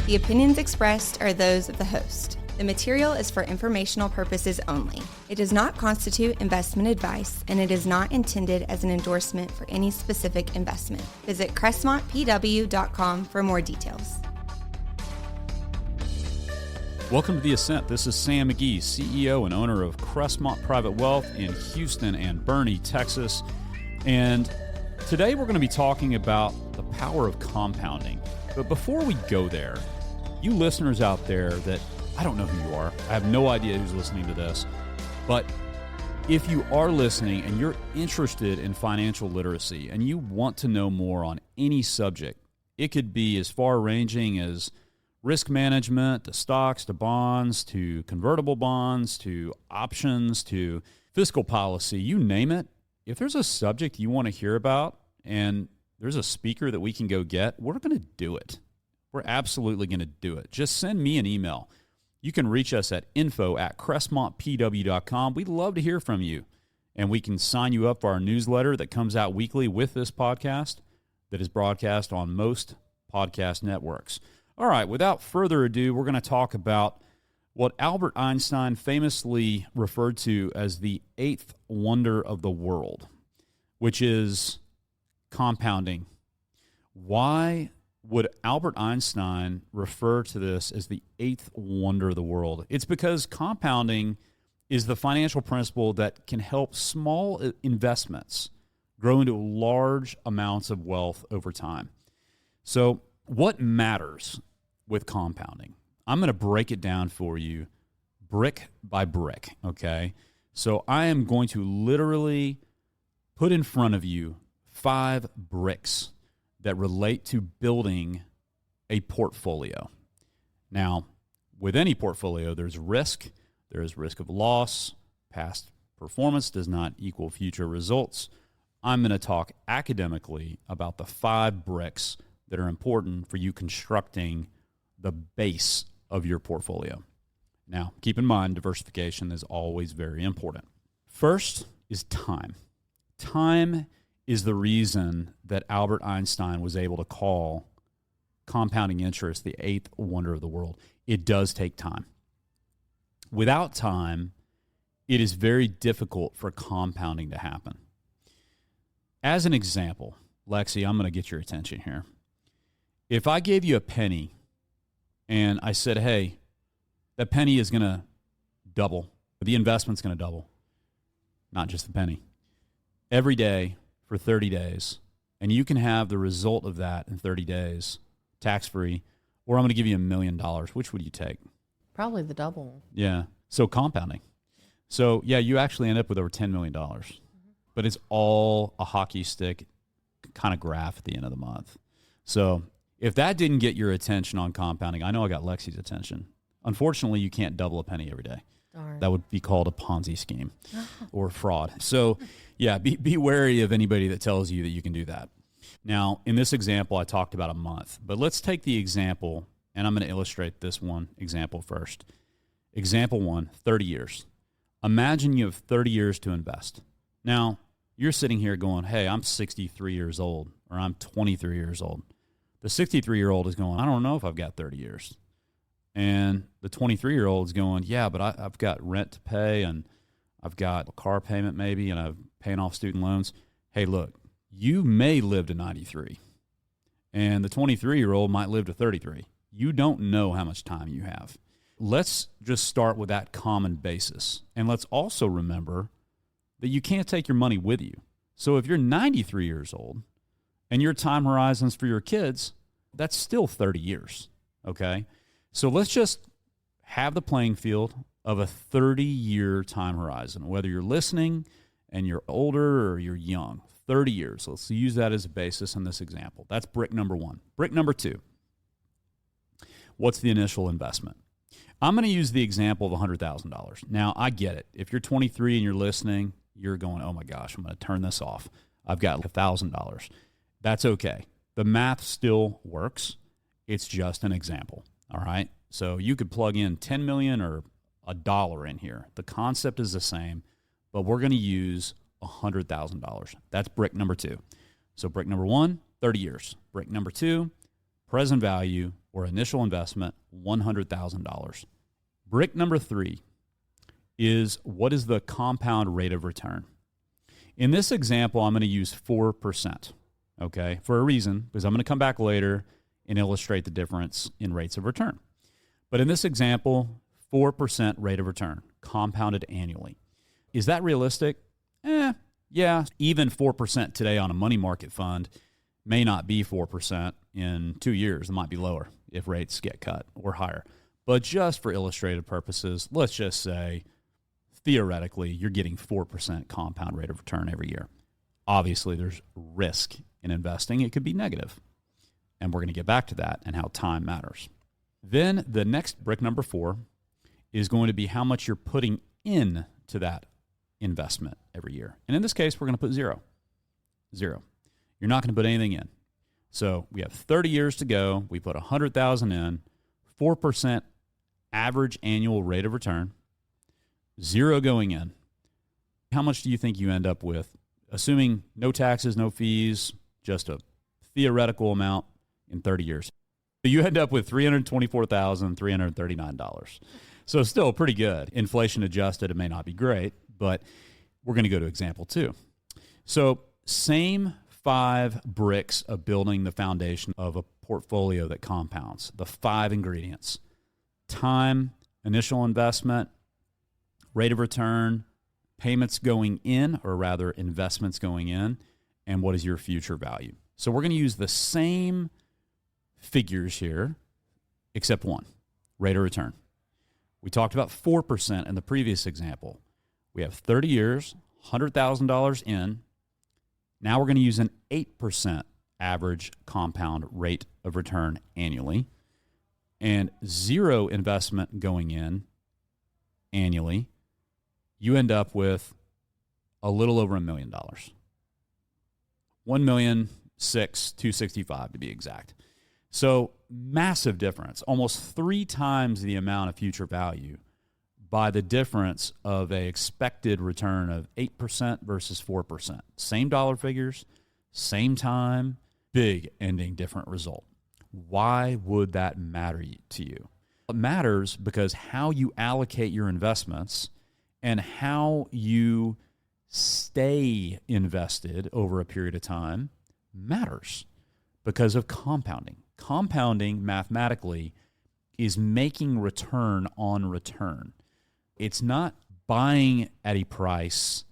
The opinions expressed are those of the host. The material is for informational purposes only. It does not constitute investment advice, and it is not intended as an endorsement for any specific investment. Visit CrestmontPW.com for more details. Welcome to the Ascent. This is Sam McGee, CEO and owner of Crestmont Private Wealth in Houston and Boerne, Texas. And today we're going to be talking about the power of compounding. But before we go there, you listeners out there that I don't know who you are. I have no idea who's listening to this. But if you are listening and you're interested in financial literacy and you want to know more on any subject, it could be as far-ranging as risk management, to stocks, to bonds, to convertible bonds, to options, to fiscal policy, you name it. If there's a subject you want to hear about and there's a speaker that we can go get, we're going to do it. We're absolutely going to do it. Just send me an email. You can reach us at info@crestmontpw.com. We'd love to hear from you. And we can sign you up for our newsletter that comes out weekly with this podcast that is broadcast on most podcast networks. All right, without further ado, we're going to talk about what Albert Einstein famously referred to as the eighth wonder of the world, which is compounding. Why would Albert Einstein refer to this as the eighth wonder of the world? It's because compounding is the financial principle that can help small investments grow into large amounts of wealth over time. So what matters with compounding? I'm going to break it down for you brick by brick, okay? So I am going to literally put in front of you 5 bricks that relate to building a portfolio. Now, with any portfolio, there's risk. There is risk of loss. Past performance does not equal future results. I'm going to talk academically about the 5 bricks that are important for you constructing the base of your portfolio. Now, keep in mind, diversification is always very important. First is time. Time is the reason that Albert Einstein was able to call compounding interest the eighth wonder of the world. It does take time. Without time, it is very difficult for compounding to happen. As an example, Lexi, I'm going to get your attention here. If I gave you a penny and I said, hey, that penny is going to double, the investment's going to double, not just the penny, every day for 30 days, and you can have the result of that in 30 days, tax-free, or I'm going to give you $1 million. Which would you take? Probably the double. Yeah. So compounding. So, yeah, you actually end up with over $10 million. But it's all a hockey stick kind of graph at the end of the month. So if that didn't get your attention on compounding, I know I got Lexi's attention. Unfortunately, you can't double a penny every day. Darn. That would be called a Ponzi scheme or fraud. So, yeah, be wary of anybody that tells you that you can do that. Now, in this example, I talked about a month. But let's take the example, and I'm going to illustrate this one example first. Example 1, 30 years. Imagine you have 30 years to invest. Now, you're sitting here going, hey, I'm 63 years old, or I'm 23 years old. The 63-year-old is going, I don't know if I've got 30 years. And the 23-year-old is going, yeah, but I've got rent to pay, and I've got a car payment maybe, and I'm paying off student loans. Hey, look, you may live to 93, and the 23-year-old might live to 33. You don't know how much time you have. Let's just start with that common basis. And let's also remember that you can't take your money with you. So if you're 93 years old and your time horizons for your kids, that's still 30 years, okay? So let's just have the playing field of a 30-year time horizon, whether you're listening and you're older or you're young, 30 years. Let's use that as a basis in this example. That's brick number 1. Brick number 2, what's the initial investment? I'm going to use the example of $100,000. Now, I get it. If you're 23 and you're listening, you're going, oh my gosh, I'm going to turn this off. I've got $1,000. That's okay. The math still works. It's just an example, all right? So you could plug in $10 million or $1 in here. The concept is the same, but we're going to use $100,000. That's brick number 2. So brick number 1, 30 years. Brick number 2, present value, or initial investment, $100,000. Brick number 3 is, what is the compound rate of return? In this example, I'm going to use 4%, okay, for a reason, because I'm going to come back later and illustrate the difference in rates of return. But in this example, 4% rate of return, compounded annually. Is that realistic? Yeah. Even 4% today on a money market fund may not be 4% in 2 years. It might be lower if rates get cut or higher. But just for illustrative purposes, let's just say, theoretically, you're getting 4% compound rate of return every year. Obviously, there's risk in investing. It could be negative. And we're going to get back to that and how time matters. Then the next brick, number 4, is going to be how much you're putting in to that investment every year. And in this case, we're going to put zero. You're not going to put anything in. So we have 30 years to go. We put $100,000 in, 4% average annual rate of return, 0 going in. How much do you think you end up with, assuming no taxes, no fees, just a theoretical amount in 30 years? You end up with $324,339. So still pretty good. Inflation adjusted, it may not be great, but we're going to go to example 2. So same 5 bricks of building the foundation of a portfolio that compounds. The 5 ingredients: time, initial investment, rate of return, payments going in, or rather investments going in, and what is your future value. So we're going to use the same figures here, except one, rate of return. We talked about 4% in the previous example. We have 30 years, $100,000 in. Now we're going to use an 8% average compound rate of return annually, and 0 investment going in annually. You end up with a little over $1 million. $1,602,665 to be exact. So massive difference, almost 3 times the amount of future value by the difference of a expected return of 8% versus 4%. Same dollar figures, same time, big ending different result. Why would that matter to you? It matters because how you allocate your investments and how you stay invested over a period of time matters because of compounding. Compounding mathematically is making return on return. It's not buying at a price,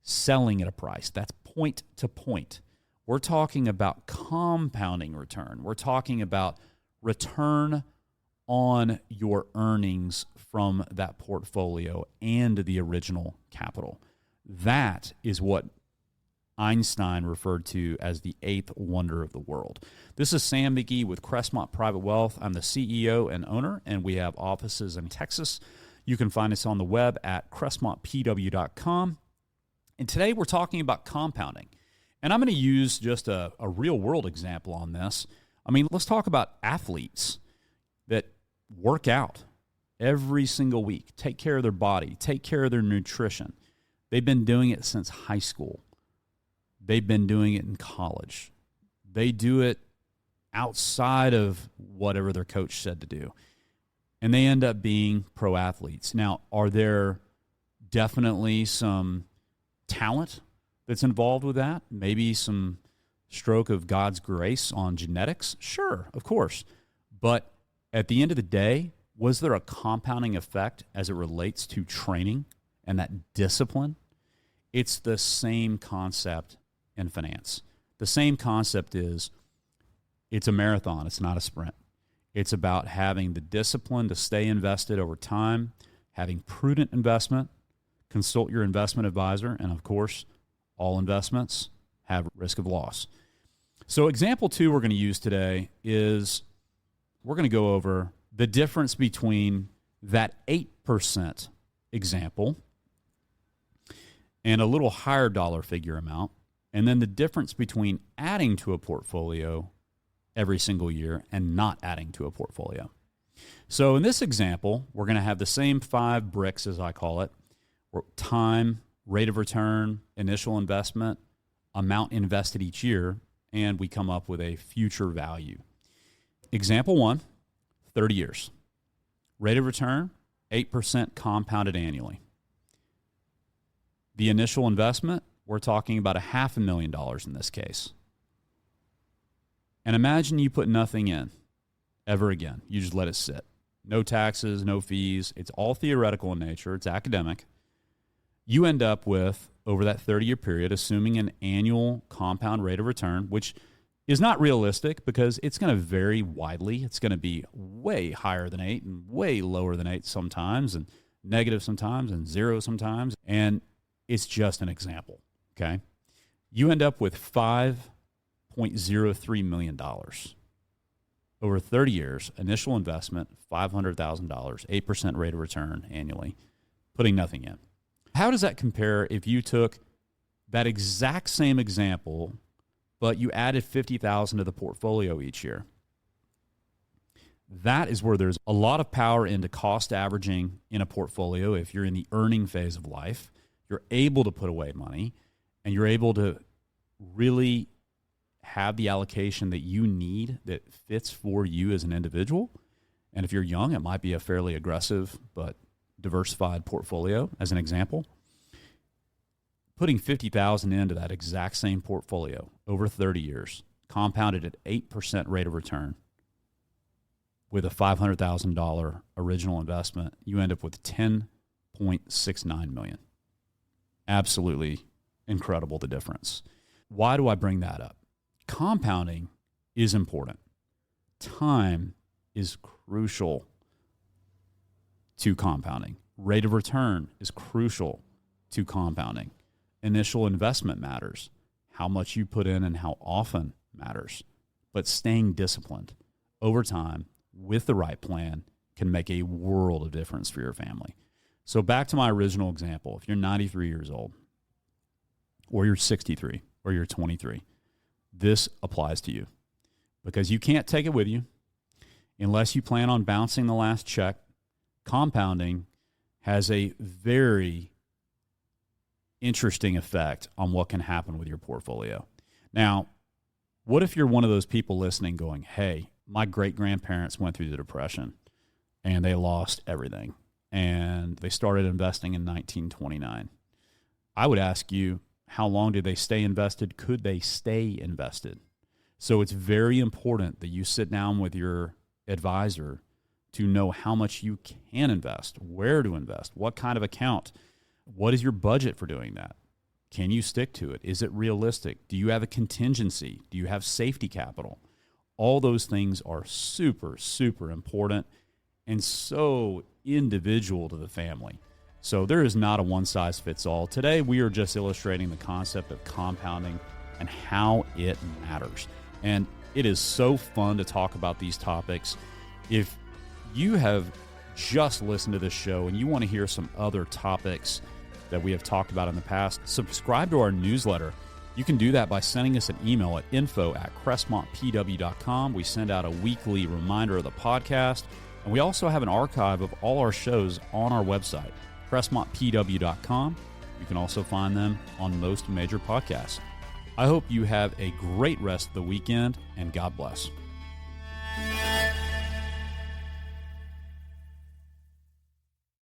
selling at a price. That's point to point. We're talking about compounding return. We're talking about return on your earnings from that portfolio and the original capital. That is what Einstein referred to as the 8th wonder of the world. This is Sam McGee with Crestmont Private Wealth. I'm the CEO and owner, and we have offices in Texas. You can find us on the web at crestmontpw.com. And today we're talking about compounding. And I'm going to use just a real-world example on this. I mean, let's talk about athletes that work out every single week, take care of their body, take care of their nutrition. They've been doing it since high school. They've been doing it in college. They do it outside of whatever their coach said to do. And they end up being pro athletes. Now, are there definitely some talent that's involved with that? Maybe some stroke of God's grace on genetics? Sure, of course. But at the end of the day, was there a compounding effect as it relates to training and that discipline? It's the same concept in finance. The same concept is it's a marathon. It's not a sprint. It's about having the discipline to stay invested over time, having prudent investment, consult your investment advisor, and of course, all investments have risk of loss. So example 2 we're going to use today is we're going to go over the difference between that 8% example and a little higher dollar figure amount, and then the difference between adding to a portfolio every single year and not adding to a portfolio. So in this example, we're going to have the same 5 bricks, as I call it: time, rate of return, initial investment, amount invested each year, and we come up with a future value. example 1, 30 years. Rate of return, 8% compounded annually. The initial investment, we're talking about $500,000 in this case. And imagine you put nothing in ever again. You just let it sit. No taxes, no fees. It's all theoretical in nature. It's academic. You end up with, over that 30-year period, assuming an annual compound rate of return, which is not realistic because it's going to vary widely. It's going to be way higher than 8 and way lower than 8 sometimes, and negative sometimes, and 0 sometimes. And it's just an example, okay? You end up with $5.03 million. Over 30 years, initial investment, $500,000, 8% rate of return annually, putting nothing in. How does that compare if you took that exact same example, but you added $50,000 to the portfolio each year? That is where there's a lot of power into cost averaging in a portfolio. If you're in the earning phase of life, you're able to put away money and you're able to really have the allocation that you need that fits for you as an individual. And if you're young, it might be a fairly aggressive but diversified portfolio, as an example. Putting $50,000 into that exact same portfolio over 30 years, compounded at 8% rate of return, with a $500,000 original investment, you end up with $10.69 million. Absolutely incredible, the difference. Why do I bring that up? Compounding is important. Time is crucial to compounding. Rate of return is crucial to compounding. Initial investment matters. How much you put in and how often matters. But staying disciplined over time with the right plan can make a world of difference for your family. So back to my original example. If you're 93 years old, or you're 63, or you're 23, this applies to you because you can't take it with you unless you plan on bouncing the last check. Compounding has a very interesting effect on what can happen with your portfolio. Now, what if you're one of those people listening going, hey, my great-grandparents went through the Depression and they lost everything and they started investing in 1929. I would ask you, how long did they stay invested? Could they stay invested? So it's very important that you sit down with your advisor to know how much you can invest, where to invest, what kind of account, what is your budget for doing that? Can you stick to it? Is it realistic? Do you have a contingency? Do you have safety capital? All those things are super, super important and so individual to the family. So there is not a one-size-fits-all. Today, we are just illustrating the concept of compounding and how it matters. And it is so fun to talk about these topics. If you have just listened to this show and you want to hear some other topics that we have talked about in the past, subscribe to our newsletter. You can do that by sending us an email at info@crestmontpw.com. We send out a weekly reminder of the podcast. And we also have an archive of all our shows on our website, crestmontpw.com. You can also find them on most major podcasts. I hope you have a great rest of the weekend, and God bless.